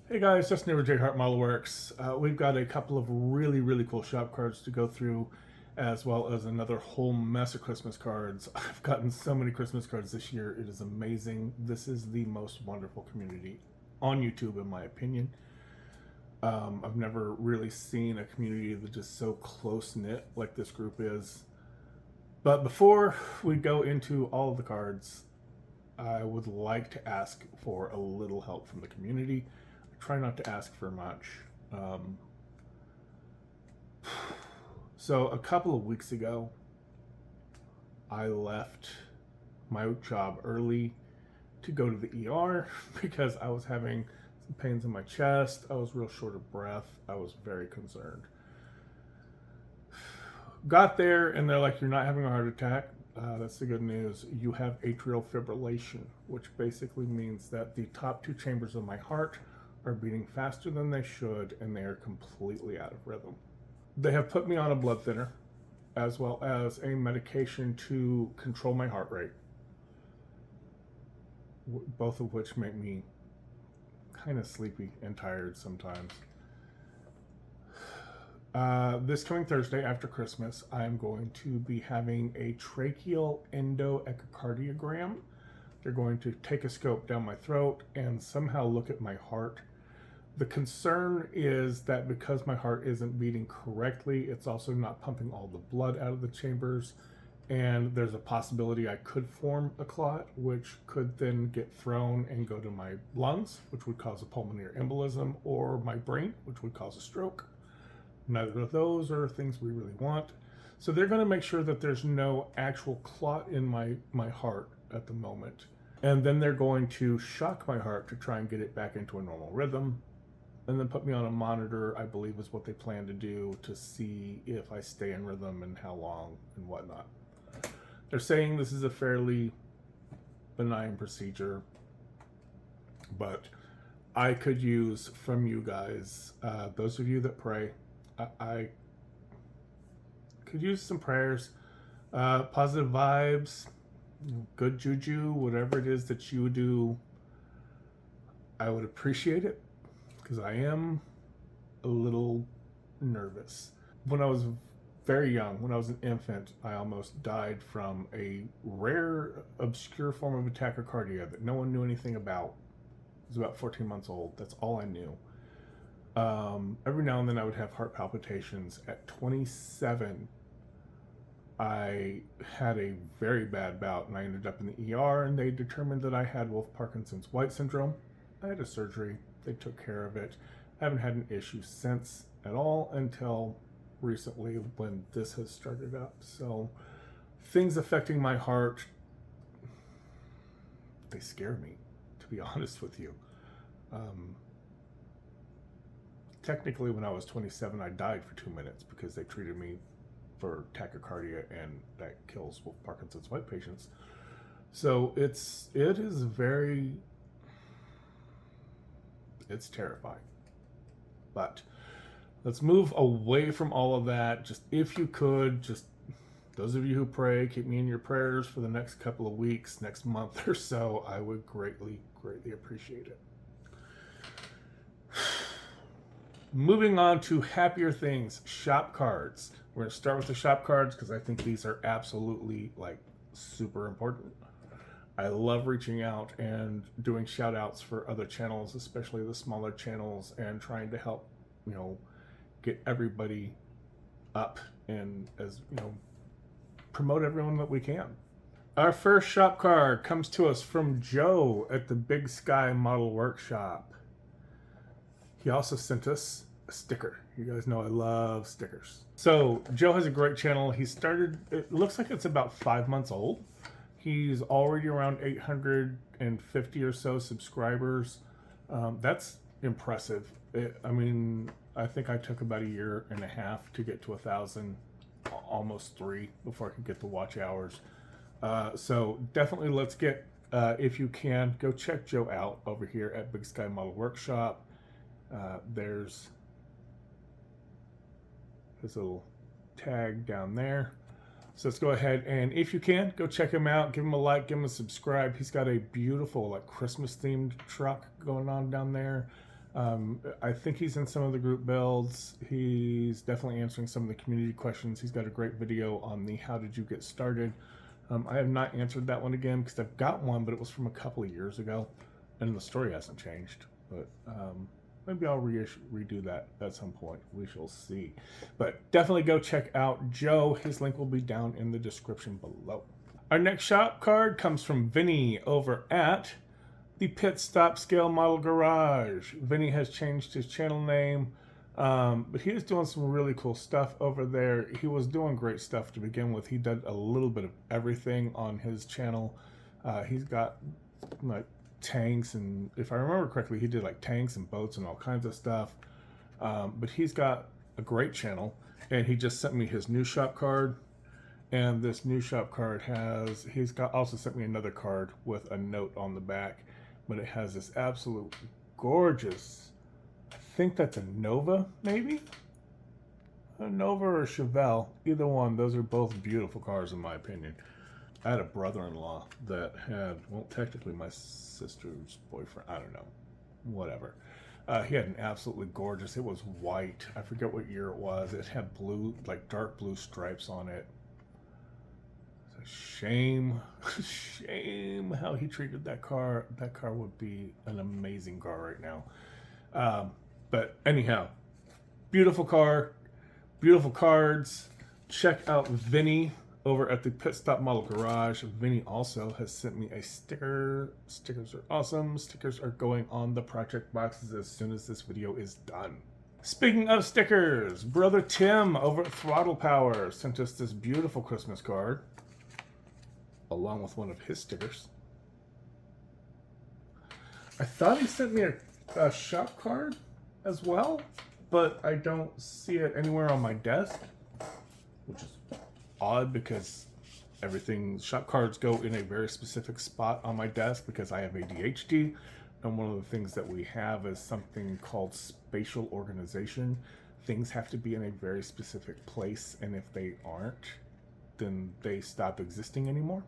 Hey guys, Justin here with JHart Modelworks. We've got a couple of really cool shop cards to go through, as well as another whole mess of Christmas cards. I've gotten so many Christmas cards this year. It is amazing. This is the most wonderful community on YouTube, in my opinion. I've never really seen a community that's just so close-knit like this group is. But before we go into all of the cards, I would like to ask for a little help from the community. I try not to ask for much. Um, so a couple of weeks ago, I left my job early to go to the ER because I was having some pains in my chest. I was real short of breath. I was very concerned. Got there and they're like, "You're not having a heart attack. That's the good news. You have atrial fibrillation," which basically means that the top two chambers of my heart are beating faster than they should and they are completely out of rhythm. They have put me on a blood thinner as well as a medication to control my heart rate, both of which make me kind of sleepy and tired sometimes. This coming Thursday after Christmas, I'm going to be having a tracheal endoechocardiogram. They're going to take a scope down my throat and somehow look at my heart. The concern is that because my heart isn't beating correctly, it's also not pumping all the blood out of the chambers, and there's a possibility I could form a clot, which could then get thrown and go to my lungs, which would cause a pulmonary embolism, or my brain, which would cause a stroke. Neither of those are things we really want. So they're going to make sure that there's no actual clot in my heart at the moment. And then they're going to shock my heart to try and get it back into a normal rhythm. And then put me on a monitor, I believe is what they plan to do, to see if I stay in rhythm and how long and whatnot. They're saying this is a fairly benign procedure, but I could use from you guys, those of you that pray, I could use some prayers, positive vibes, good juju, whatever it is that you do. I would appreciate it because I am a little nervous. When I was very young, when I was an infant, I almost died from a rare, obscure form of tachycardia that no one knew anything about. I was about 14 months old. That's all I knew. Every now and then I would have heart palpitations. At 27, I had a very bad bout and I ended up in the ER, and they determined that I had Wolff-Parkinson's White syndrome. I had a surgery. They took care of it. I haven't had an issue since at all until recently when this has started up. So things affecting my heart, they scare me, to be honest with you. Technically, when I was 27, I died for 2 minutes because they treated me for tachycardia, and that kills Parkinson's White patients. So it is very, it's terrifying. But let's move away from all of that. Just if you could, just those of you who pray, keep me in your prayers for the next couple of weeks, next month or so. I would greatly appreciate it. Moving on to happier things, shop cards. We're going to start with the shop cards because I think these are absolutely super important. I love reaching out and doing shout outs for other channels, especially the smaller channels, and trying to help, get everybody up and promote everyone that we can. Our first shop card comes to us from Joe at the Big Sky Model Workshop. He also sent us a sticker. You guys know I love stickers. So Joe has a great channel. He started, it looks like it's about 5 months old. He's already around 850 or so subscribers. That's impressive. I think I took about 1.5 years to get to 1,000, almost 3 before I could get the watch hours. So definitely let's get, if you can, go check Joe out over here at Big Sky Model Workshop. There's his little tag down there. So let's go ahead and, if you can, go check him out. Give him a like, give him a subscribe. He's got a beautiful Christmas themed truck going on down there. I think he's in some of the group builds. He's definitely answering some of the community questions. He's got a great video on the how did you get started. I have not answered that one again because I've got one, but it was from a couple of years ago, and the story hasn't changed. But maybe I'll redo that at some point. We shall see. But definitely go check out Joe. His link will be down in the description below. Our next shop card comes from Vinny over at the Pit Stop Scale Model Garage. Vinny has changed his channel name, but he is doing some really cool stuff over there. He was doing great stuff to begin with. He did a little bit of everything on his channel. He's got like tanks, and if I remember correctly, he did like tanks and boats and all kinds of stuff. But he's got a great channel, and he just sent me his new shop card. And this new shop card also sent me another card with a note on the back, but it has this absolute gorgeous, I think that's a Nova, maybe? A Nova or a Chevelle, either one. Those are both beautiful cars in my opinion. I had a brother-in-law that had, well, technically my sister's boyfriend, I don't know, whatever. He had an absolutely gorgeous, it was white, I forget what year it was. It had blue, like dark blue stripes on it. Shame how he treated that car. That car would be an amazing car right now. But anyhow, beautiful car, beautiful cards. Check out Vinny over at the Pit Stop Model Garage. Vinny also has sent me a sticker. Stickers are awesome. Stickers are going on the project boxes as soon as this video is done. Speaking of stickers, brother Tim over at Throttle Power sent us this beautiful Christmas card, along with one of his stickers. I thought he sent me a shop card as well, but I don't see it anywhere on my desk, which is odd because shop cards go in a very specific spot on my desk because I have ADHD, and one of the things that we have is something called spatial organization. Things have to be in a very specific place, and if they aren't, then they stop existing anymore.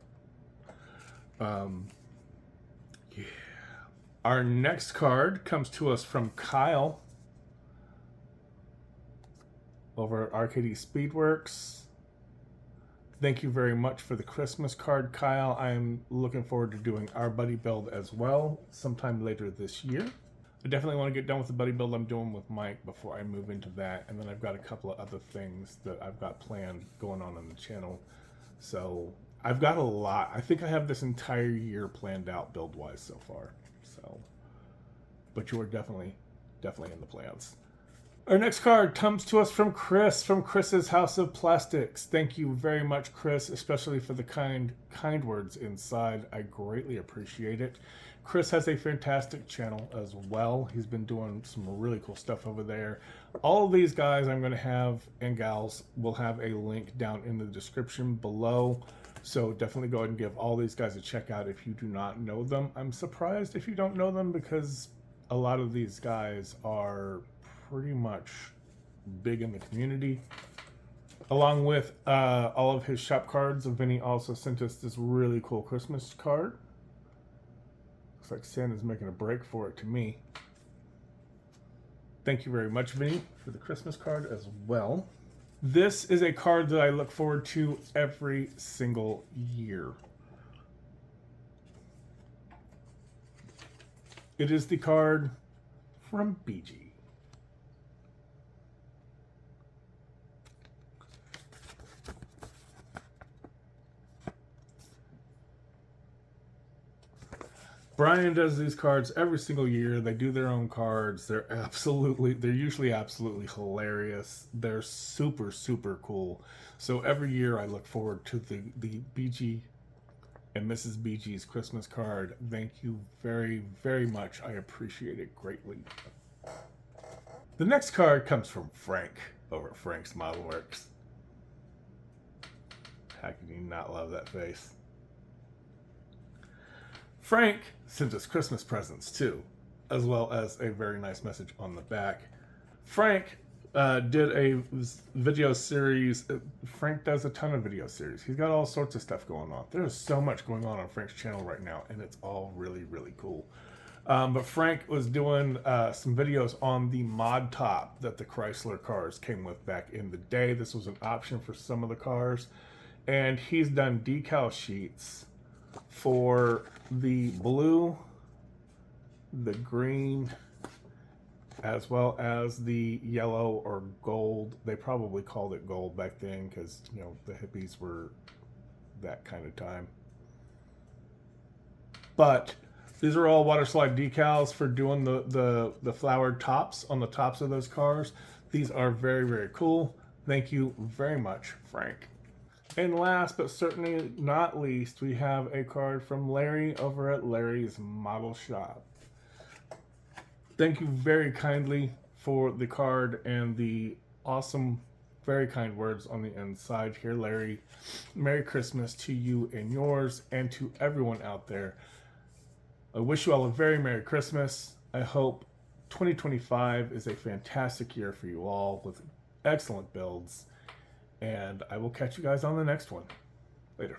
Yeah. Our next card comes to us from Kyle over at RKD Speedworks. Thank you very much for the Christmas card, Kyle. I'm looking forward to doing our buddy build as well sometime later this year. I definitely want to get done with the buddy build I'm doing with Mike before I move into that, and then I've got a couple of other things that I've got planned going on the channel. So I've got a lot. I think I have this entire year planned out build-wise so far. So, but you are definitely in the plans. Our next card comes to us from Chris, from Chris's House of Plastics. Thank you very much, Chris, especially for the kind words inside. I greatly appreciate it. Chris has a fantastic channel as well. He's been doing some really cool stuff over there. All of these guys I'm going to have, and gals, will have a link down in the description below. So definitely go ahead and give all these guys a check out if you do not know them. I'm surprised if you don't know them because a lot of these guys are pretty much big in the community. Along with all of his shop cards, Vinny also sent us this really cool Christmas card. Looks like Santa's making a break for it to me. Thank you very much, Vinny, for the Christmas card as well. This is a card that I look forward to every single year. It is the card from BG. Brian does these cards every single year. They do their own cards. They're usually absolutely hilarious. They're super, super cool. So every year I look forward to the BG and Mrs. BG's Christmas card. Thank you very, very much. I appreciate it greatly. The next card comes from Frank over at Frank's Modelworks. How can you not love that face? Frank sent us Christmas presents too, as well as a very nice message on the back. Frank did a video series. Frank does a ton of video series. He's got all sorts of stuff going on. There's so much going on Frank's channel right now, and it's all really, really cool. But Frank was doing some videos on the mod top that the Chrysler cars came with back in the day. This was an option for some of the cars. And he's done decal sheets for the blue, the green, as well as the yellow or gold. They probably called it gold back then because, you know, the hippies were that kind of time. But these are all water slide decals for doing the flowered tops on the tops of those cars. These are very, very cool. Thank you very much, Frank. And last but certainly not least, we have a card from Larry over at Larry's Model Shop. Thank you very kindly for the card and the awesome, very kind words on the inside here, Larry. Merry Christmas to you and yours, and to everyone out there. I wish you all a very Merry Christmas. I hope 2025 is a fantastic year for you all with excellent builds. And I will catch you guys on the next one. Later.